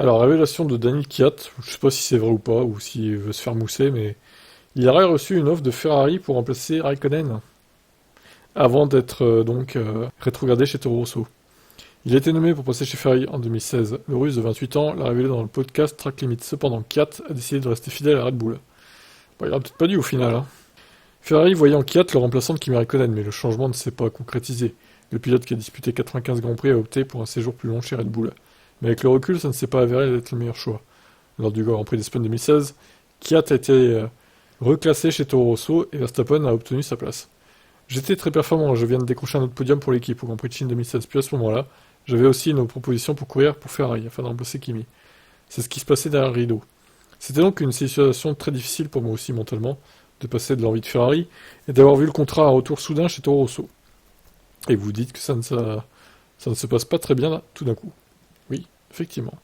Alors, révélation de Daniel Kvyat, je sais pas si c'est vrai ou pas, ou s'il veut se faire mousser, mais il aurait reçu une offre de Ferrari pour remplacer Raikkonen, avant d'être rétrogradé chez Toro Rosso. Il a été nommé pour passer chez Ferrari en 2016. Le Russe de 28 ans l'a révélé dans le podcast Track Limit. Cependant, Kvyat a décidé de rester fidèle à Red Bull. Bon, il aurait peut-être pas dû au final, hein. Ferrari voyait en Kvyat le remplaçant de Kimi Raikkonen, mais le changement ne s'est pas concrétisé. Le pilote qui a disputé 95 Grands Prix a opté pour un séjour plus long chez Red Bull. Mais avec le recul, ça ne s'est pas avéré d'être le meilleur choix. Lors du Grand Prix d'Espagne 2016, Kvyat a été reclassé chez Toro Rosso et Verstappen a obtenu sa place. J'étais très performant, je viens de décrocher un autre podium pour l'équipe au Grand Prix de Chine 2016, puis à ce moment-là, j'avais aussi une proposition pour courir pour Ferrari, afin de remplacer Kimi. C'est ce qui se passait derrière le rideau. C'était donc une situation très difficile pour moi aussi mentalement, de passer de l'envie de Ferrari, et d'avoir vu le contrat à retour soudain chez Toro Rosso. Et vous dites que ça ne se passe pas très bien là, tout d'un coup. Oui, effectivement.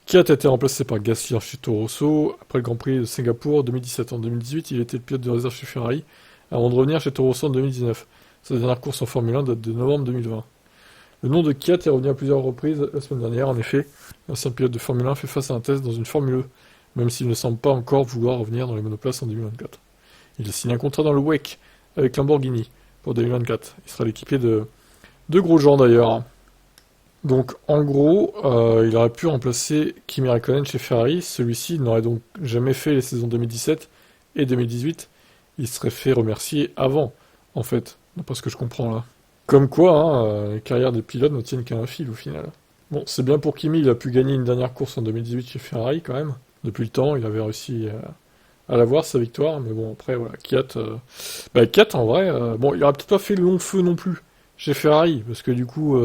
Kvyat a été remplacé par Gasly chez Toro Rosso après le Grand Prix de Singapour 2017. En 2018, il était le pilote de réserve chez Ferrari, avant de revenir chez Toro Rosso en 2019. Sa dernière course en Formule 1 date de novembre 2020. Le nom de Kvyat est revenu à plusieurs reprises la semaine dernière. En effet, l'ancien pilote de Formule 1 fait face à un test dans une Formule E, même s'il ne semble pas encore vouloir revenir dans les monoplaces en 2024. Il a signé un contrat dans le WEC avec Lamborghini pour 2024. Il sera l'équipier de deux gros gens d'ailleurs. Donc en gros, il aurait pu remplacer Kimi Raikkonen chez Ferrari. Celui-ci n'aurait donc jamais fait les saisons 2017 et 2018. Il serait fait remercier avant, en fait, d'après ce que je comprends là. Comme quoi, hein, les carrières des pilotes ne tiennent qu'à un fil au final. Bon, c'est bien pour Kimi, il a pu gagner une dernière course en 2018 chez Ferrari quand même. Depuis le temps, il avait réussi à l'avoir sa victoire, mais bon après voilà, Kvyat en vrai, bon il aurait peut-être pas fait le long feu non plus chez Ferrari, parce que du coup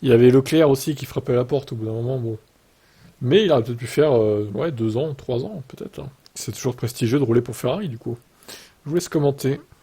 il y avait Leclerc aussi qui frappait à la porte au bout d'un moment, bon. Mais il aurait peut-être pu faire ouais 2 ans, 3 ans peut-être, hein. C'est toujours prestigieux de rouler pour Ferrari du coup. Je vous laisse commenter.